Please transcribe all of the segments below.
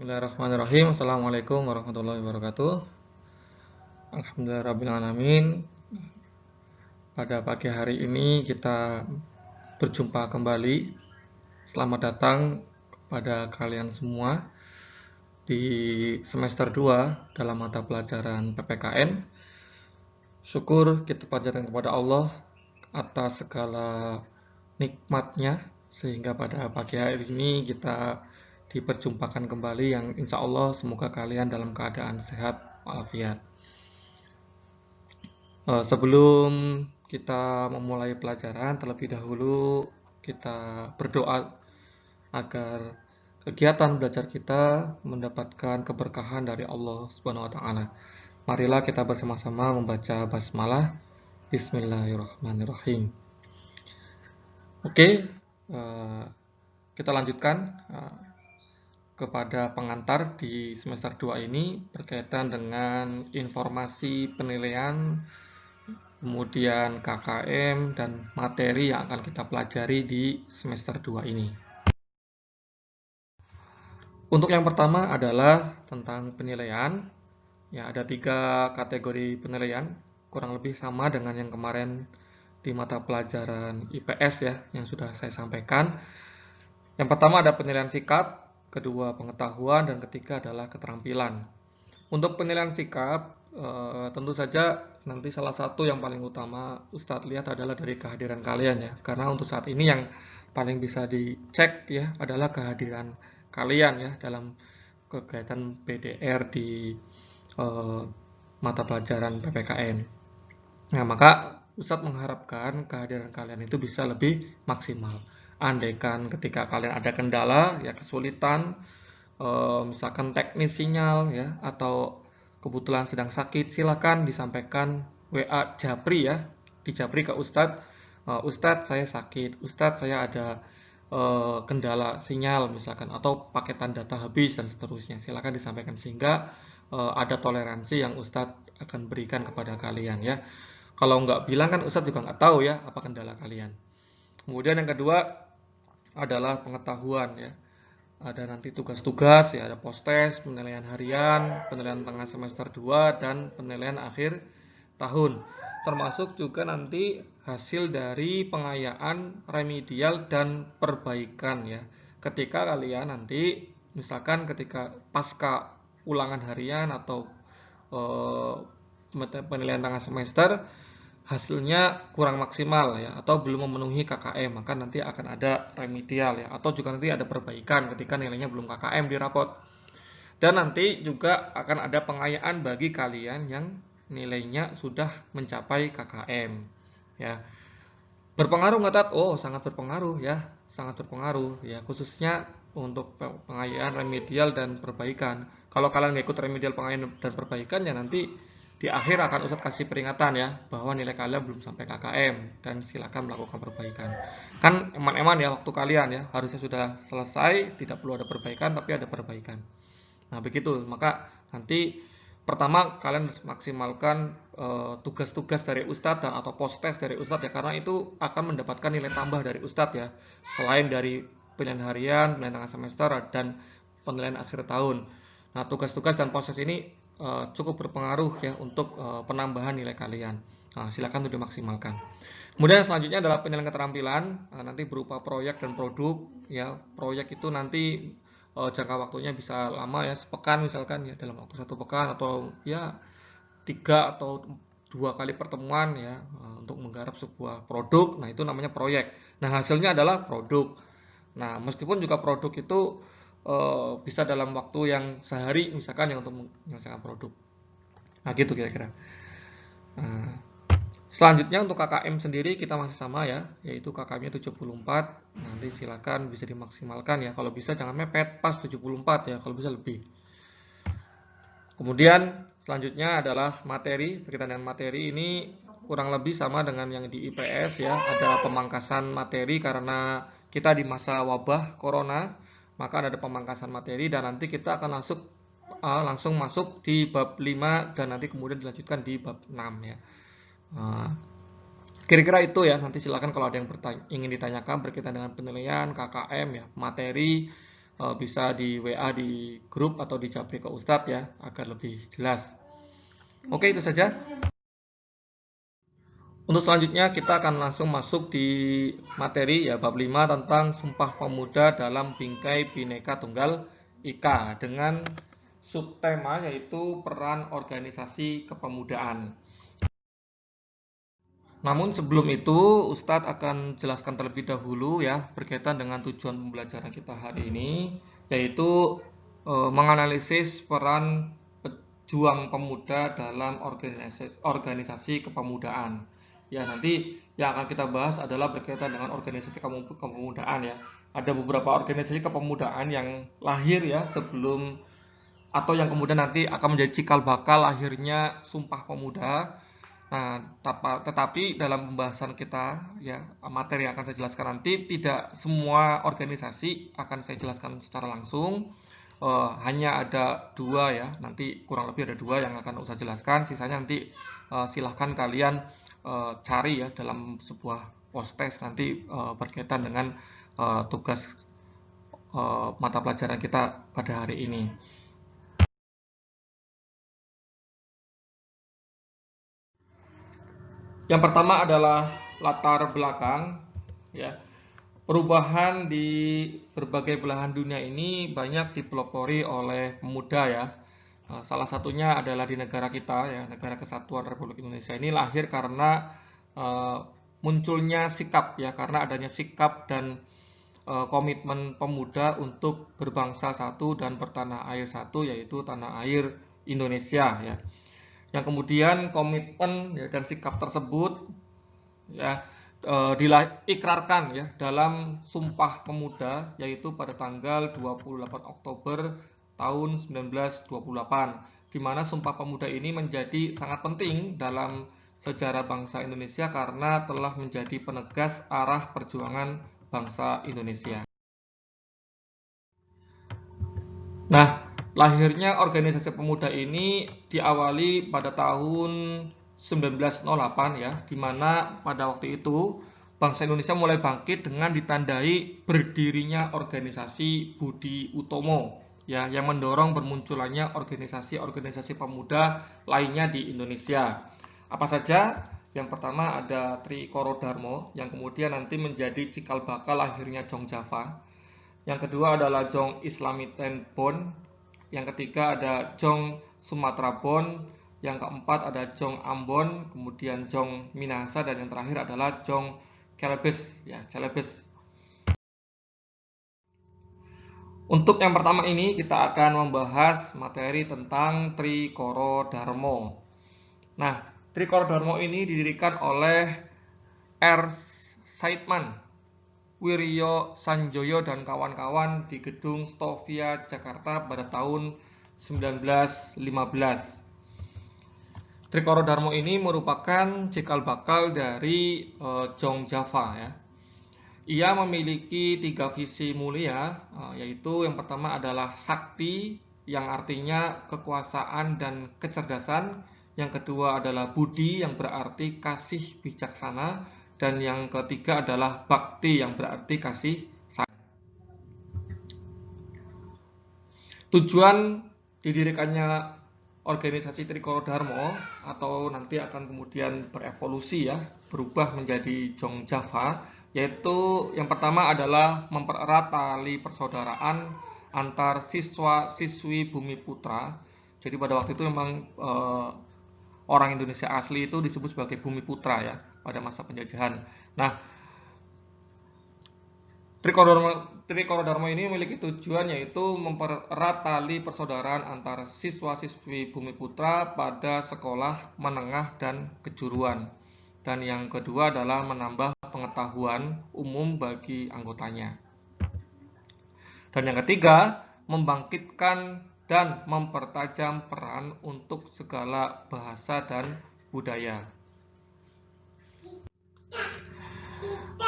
Bismillahirrahmanirrahim. Assalamualaikum warahmatullahi wabarakatuh. Alhamdulillahirrahmanirrahim. Pada pagi hari ini kita berjumpa kembali. Selamat datang kepada kalian semua di semester 2 dalam mata pelajaran PPKN. Syukur kita panjatkan kepada Allah atas segala nikmatnya, sehingga pada pagi hari ini kita diperjumpakan kembali yang insya Allah semoga kalian dalam keadaan sehat walafiat. Sebelum kita memulai pelajaran, terlebih dahulu kita berdoa agar kegiatan belajar kita mendapatkan keberkahan dari Allah Subhanahu wa taala. Marilah kita bersama-sama membaca basmalah. Bismillahirrahmanirrahim. Oke, kita lanjutkan kepada pengantar di semester 2 ini berkaitan dengan informasi penilaian, kemudian KKM dan materi yang akan kita pelajari di semester 2 ini. Untuk yang pertama adalah tentang penilaian. Ya, ada 3 kategori penilaian, kurang lebih sama dengan yang kemarin di mata pelajaran IPS ya, yang sudah saya sampaikan. Yang pertama ada penilaian sikap, kedua pengetahuan, dan ketiga adalah keterampilan. Untuk penilaian sikap, tentu saja nanti salah satu yang paling utama Ustadz lihat adalah dari kehadiran kalian ya. Karena untuk saat ini yang paling bisa dicek ya adalah kehadiran kalian ya dalam kegiatan PDR di mata pelajaran PPKN. Nah, maka Ustadz mengharapkan kehadiran kalian itu bisa lebih maksimal. Andaikan ketika kalian ada kendala, ya kesulitan, misalkan teknis sinyal ya, atau kebetulan sedang sakit, silakan disampaikan WA Japri ya, di Japri ke Ustadz. Ustadz saya sakit, Ustadz saya ada kendala sinyal misalkan, atau paketan data habis dan seterusnya. Silakan disampaikan sehingga ada toleransi yang Ustadz akan berikan kepada kalian ya. Kalau nggak bilang kan Ustadz juga nggak tahu ya apa kendala kalian. Kemudian yang kedua adalah pengetahuan ya. Ada nanti tugas-tugas ya, ada postes, penilaian harian, penilaian tengah semester 2 dan penilaian akhir tahun. Termasuk juga nanti hasil dari pengayaan remedial dan perbaikan ya. Ketika kalian nanti misalkan ketika pasca ulangan harian atau penilaian tengah semester hasilnya kurang maksimal ya, atau belum memenuhi KKM, maka nanti akan ada remedial ya, atau juga nanti ada perbaikan ketika nilainya belum KKM di rapot. Dan nanti juga akan ada pengayaan bagi kalian yang nilainya sudah mencapai KKM ya. Berpengaruh nggak Tat? Oh, sangat berpengaruh ya, sangat berpengaruh ya, khususnya untuk pengayaan remedial dan perbaikan. Kalau kalian nggak ikut remedial, pengayaan dan perbaikan ya nanti di akhir akan Ustadz kasih peringatan ya bahwa nilai kalian belum sampai KKM dan silakan melakukan perbaikan. Kan eman-eman ya waktu kalian ya, harusnya sudah selesai, tidak perlu ada perbaikan tapi ada perbaikan. Nah, begitu. Maka nanti pertama kalian harus maksimalkan tugas-tugas dari Ustadz dan atau postes dari Ustadz ya, karena itu akan mendapatkan nilai tambah dari Ustadz ya, selain dari penilaian harian, penilaian tengah semester, dan penilaian akhir tahun. Nah, tugas-tugas dan postes ini cukup berpengaruh ya untuk penambahan nilai kalian. Nah, silakan untuk dimaksimalkan. Kemudian selanjutnya adalah penilaian keterampilan, nanti berupa proyek dan produk ya. Proyek itu nanti jangka waktunya bisa lama ya, sepekan misalkan ya, dalam waktu 1 pekan, atau ya 3 atau 2 kali pertemuan ya untuk menggarap sebuah produk. Nah, itu namanya proyek. Nah, hasilnya adalah produk. Nah, meskipun juga produk itu bisa dalam waktu yang sehari misalkan ya untuk menyelesaikan produk. Nah, gitu kira-kira. Nah, selanjutnya untuk KKM sendiri kita masih sama ya, yaitu KKM-nya 74. Nanti silakan bisa dimaksimalkan ya. Kalau bisa jangan mepet, pas 74 ya, kalau bisa lebih. Kemudian selanjutnya adalah materi. Berkaitan dengan materi ini kurang lebih sama dengan yang di IPS ya. Ada pemangkasan materi karena kita di masa wabah corona, maka ada pemangkasan materi dan nanti kita akan langsung masuk di bab 5 dan nanti kemudian dilanjutkan di bab 6 ya. Kira-kira itu ya, nanti silakan kalau ada yang ingin ditanyakan berkaitan dengan penilaian, KKM ya, materi, bisa di WA di grup atau di japri ke Ustadz ya, agar lebih jelas. Oke, itu saja. Untuk selanjutnya kita akan langsung masuk di materi ya, bab 5 tentang Sumpah Pemuda dalam Bingkai Bhinneka Tunggal Ika dengan subtema yaitu peran organisasi kepemudaan. Namun sebelum itu Ustadz akan jelaskan terlebih dahulu ya berkaitan dengan tujuan pembelajaran kita hari ini, yaitu menganalisis peran pejuang pemuda dalam organisasi kepemudaan. Ya, nanti yang akan kita bahas adalah berkaitan dengan organisasi kepemudaan ya. Ada beberapa organisasi kepemudaan yang lahir ya sebelum atau yang kemudian nanti akan menjadi cikal bakal lahirnya Sumpah Pemuda. Nah, tetapi dalam pembahasan kita ya, materi yang akan saya jelaskan nanti tidak semua organisasi akan saya jelaskan secara langsung. Hanya ada 2 ya, nanti kurang lebih ada 2 yang akan saya jelaskan. Sisanya nanti silahkan kalian cari ya dalam sebuah post-test nanti berkaitan dengan tugas mata pelajaran kita pada hari ini. Yang pertama adalah latar belakang ya. Perubahan di berbagai belahan dunia ini banyak dipelopori oleh pemuda ya. Salah satunya adalah di negara kita ya, Negara Kesatuan Republik Indonesia ini lahir karena munculnya sikap ya, karena adanya sikap dan komitmen pemuda untuk berbangsa satu dan bertanah air satu, yaitu tanah air Indonesia ya. Yang kemudian komitmen ya, dan sikap tersebut ya diikrarkan ya dalam Sumpah Pemuda, yaitu pada tanggal 28 Oktober tahun 1928, di mana Sumpah Pemuda ini menjadi sangat penting dalam sejarah bangsa Indonesia karena telah menjadi penegas arah perjuangan bangsa Indonesia. Nah, lahirnya organisasi pemuda ini diawali pada tahun 1908 ya, di mana pada waktu itu bangsa Indonesia mulai bangkit dengan ditandai berdirinya organisasi Budi Utomo ya, yang mendorong bermunculannya organisasi-organisasi pemuda lainnya di Indonesia. Apa saja? Yang pertama ada Trikoro Darmo yang kemudian nanti menjadi cikal bakal lahirnya Jong Java. Yang kedua adalah Jong Islamiten Bond. Yang ketiga ada Jong Sumatera Bond. Yang keempat ada Jong Ambon, kemudian Jong Minahasa, dan yang terakhir adalah Jong Celebes ya, Celebes. Untuk yang pertama ini kita akan membahas materi tentang Trikoro Darmo. Nah, Trikoro Darmo ini didirikan oleh R. Saidman Wiryo Sanjoyo dan kawan-kawan di Gedung Stovia Jakarta pada tahun 1915. Trikoro Darmo ini merupakan cikal bakal dari Jong Java ya. Ia memiliki 3 visi mulia, yaitu yang pertama adalah sakti, yang artinya kekuasaan dan kecerdasan. Yang kedua adalah budi, yang berarti kasih bijaksana. Dan yang ketiga adalah bakti, yang berarti kasih sayang. Tujuan didirikannya organisasi Trikoro Darmo atau nanti akan kemudian berevolusi ya, berubah menjadi Jong Java, yaitu yang pertama adalah mempererat tali persaudaraan antar siswa-siswi Bumi Putra. Jadi pada waktu itu memang orang Indonesia asli itu disebut sebagai Bumi Putra ya pada masa penjajahan. Nah, Trikoro Darmo ini memiliki tujuan yaitu mempererat tali persaudaraan antar siswa-siswi Bumi Putra pada sekolah menengah dan kejuruan. Dan yang kedua adalah menambah pengetahuan umum bagi anggotanya. Dan yang ketiga, membangkitkan dan mempertajam peran untuk segala bahasa dan budaya.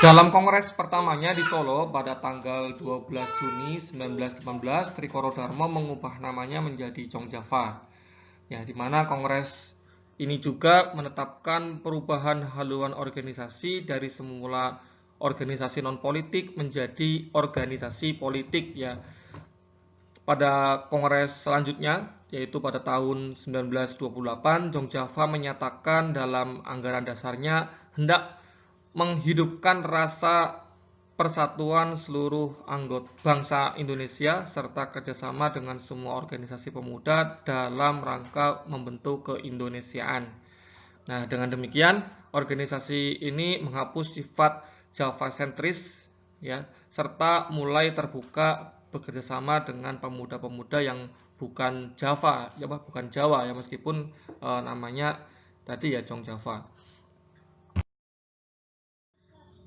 Dalam kongres pertamanya di Solo pada tanggal 12 Juni 1918, Trikoro Darmo mengubah namanya menjadi Jong Java. Ya, di mana kongres ini juga menetapkan perubahan haluan organisasi dari semula organisasi non-politik menjadi organisasi politik ya. Pada kongres selanjutnya, yaitu pada tahun 1928, Jong Java menyatakan dalam anggaran dasarnya hendak menghidupkan rasa persatuan seluruh anggota bangsa Indonesia serta kerjasama dengan semua organisasi pemuda dalam rangka membentuk keindonesiaan. Nah, dengan demikian, organisasi ini menghapus sifat Java sentris, ya, serta mulai terbuka bekerjasama dengan pemuda-pemuda yang bukan Java, ya, bukan Jawa, ya, meskipun namanya tadi ya Jong Java.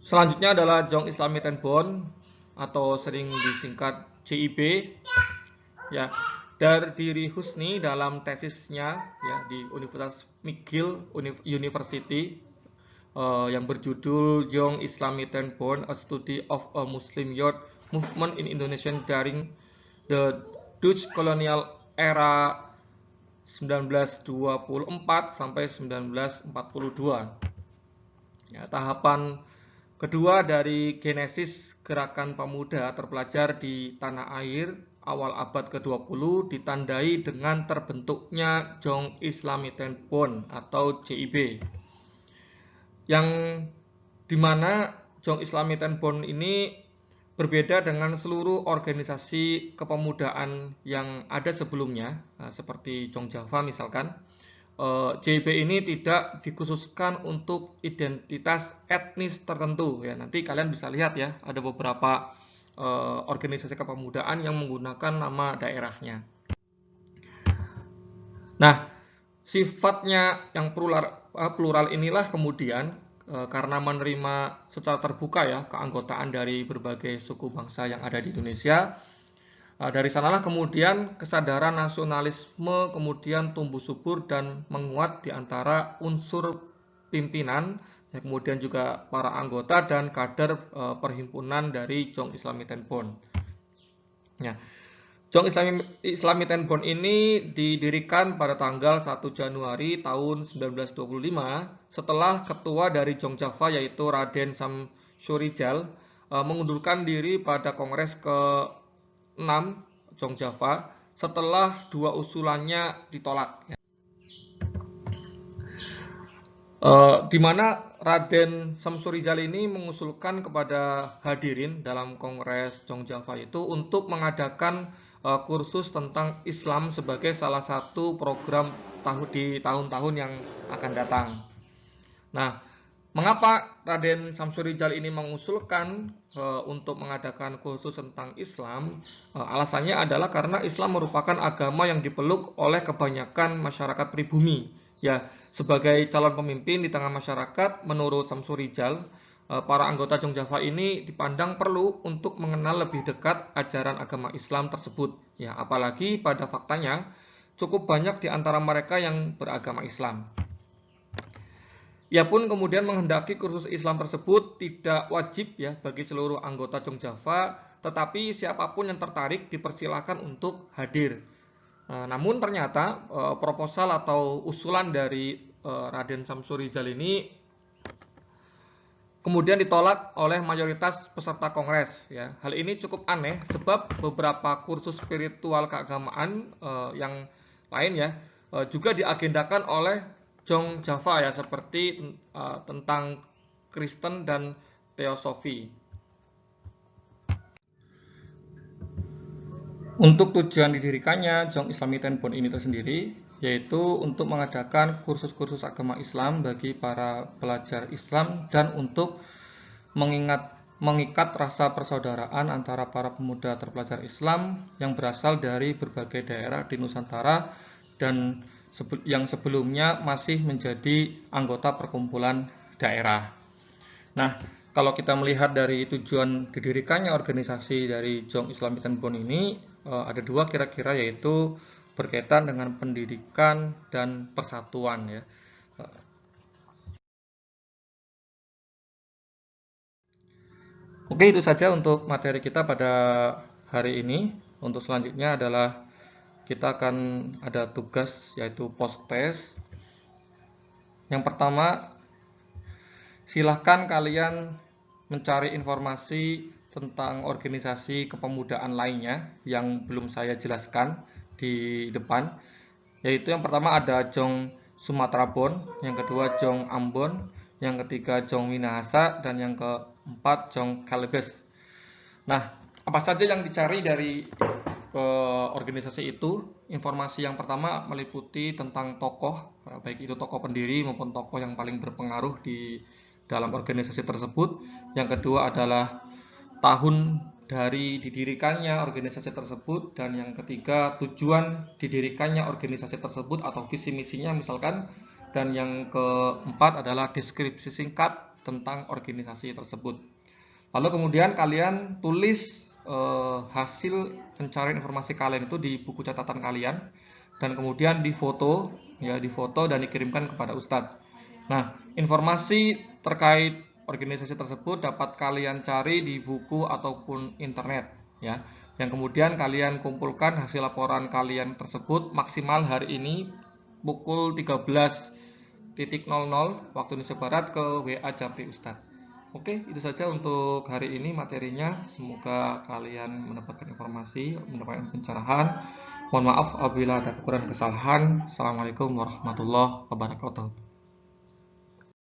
Selanjutnya adalah Jong Islamic Bond atau sering disingkat JIB, ya. Diri Husni dalam tesisnya ya di Universitas McGill University yang berjudul Young Islamic Bond, A Study of a Muslim Youth Movement in Indonesia during the Dutch Colonial Era 1924 sampai 1942. Ya, tahapan kedua dari genesis gerakan pemuda terpelajar di tanah air awal abad ke-20 ditandai dengan terbentuknya Jong Islamic Bond atau JIB. Yang dimana Jong Islamic Bond ini berbeda dengan seluruh organisasi kepemudaan yang ada sebelumnya, seperti Jong Java misalkan. JIB ini tidak dikhususkan untuk identitas etnis tertentu ya. Nanti kalian bisa lihat ya, ada beberapa organisasi kepemudaan yang menggunakan nama daerahnya. Nah, sifatnya yang plural inilah kemudian karena menerima secara terbuka ya keanggotaan dari berbagai suku bangsa yang ada di Indonesia. Dari sanalah kemudian kesadaran nasionalisme kemudian tumbuh subur dan menguat di antara unsur pimpinan, ya, kemudian juga para anggota dan kader perhimpunan dari Jong Islamic Bond. Ya, Jong Islamic Bond ini didirikan pada tanggal 1 Januari tahun 1925 setelah ketua dari Jong Java yaitu Raden Samsurijal mengundurkan diri pada kongres ke-6 Jong Java setelah dua usulannya ditolak. Di mana Raden Samsurijal ini mengusulkan kepada hadirin dalam kongres Jong Java itu untuk mengadakan kursus tentang Islam sebagai salah satu program di tahun-tahun yang akan datang. Nah, mengapa Raden Samsurijal ini mengusulkan untuk mengadakan kursus tentang Islam? Alasannya adalah karena Islam merupakan agama yang dipeluk oleh kebanyakan masyarakat pribumi. Ya, sebagai calon pemimpin di tengah masyarakat, menurut Samsurijal, para anggota Jong Java ini dipandang perlu untuk mengenal lebih dekat ajaran agama Islam tersebut. Ya, apalagi pada faktanya cukup banyak di antara mereka yang beragama Islam. Ia pun kemudian menghendaki kursus Islam tersebut tidak wajib ya bagi seluruh anggota Jong Java, tetapi siapapun yang tertarik dipersilakan untuk hadir. Namun ternyata proposal atau usulan dari Raden Samsurijal ini kemudian ditolak oleh mayoritas peserta kongres. Ya. Hal ini cukup aneh sebab beberapa kursus spiritual keagamaan yang lain ya juga diagendakan oleh Jong Java ya seperti tentang Kristen dan teosofi. Untuk tujuan didirikannya Jong Islamic Bond ini tersendiri yaitu untuk mengadakan kursus-kursus agama Islam bagi para pelajar Islam dan untuk mengikat rasa persaudaraan antara para pemuda terpelajar Islam yang berasal dari berbagai daerah di Nusantara dan yang sebelumnya masih menjadi anggota perkumpulan daerah. Nah, kalau kita melihat dari tujuan didirikannya organisasi dari Jong Islamic Bond ini, ada dua kira-kira yaitu berkaitan dengan pendidikan dan persatuan ya. Oke, itu saja untuk materi kita pada hari ini. Untuk selanjutnya adalah kita akan ada tugas yaitu post test. Yang pertama, silahkan kalian mencari informasi tentang organisasi kepemudaan lainnya yang belum saya jelaskan di depan, yaitu yang pertama ada Jong Sumatera Bon, yang kedua Jong Ambon, yang ketiga Jong Minahasa, dan yang keempat Jong Kelebes. Nah, apa saja yang dicari dari organisasi itu? Informasi yang pertama meliputi tentang tokoh, baik itu tokoh pendiri maupun tokoh yang paling berpengaruh di dalam organisasi tersebut. Yang kedua adalah tahun dari didirikannya organisasi tersebut, dan yang ketiga tujuan didirikannya organisasi tersebut atau visi misinya misalkan, dan yang keempat adalah deskripsi singkat tentang organisasi tersebut. Lalu kemudian kalian tulis hasil pencarian informasi kalian itu di buku catatan kalian, dan kemudian difoto dan dikirimkan kepada Ustadz. Nah, informasi terkait organisasi tersebut dapat kalian cari di buku ataupun internet ya. Yang kemudian kalian kumpulkan hasil laporan kalian tersebut maksimal hari ini pukul 13.00 waktu Indonesia Barat ke WA Japri Ustadz. Oke, itu saja untuk hari ini materinya. Semoga kalian mendapatkan informasi, mendapatkan pencerahan. Mohon maaf apabila ada kekurangan kesalahan. Assalamualaikum warahmatullahi wabarakatuh.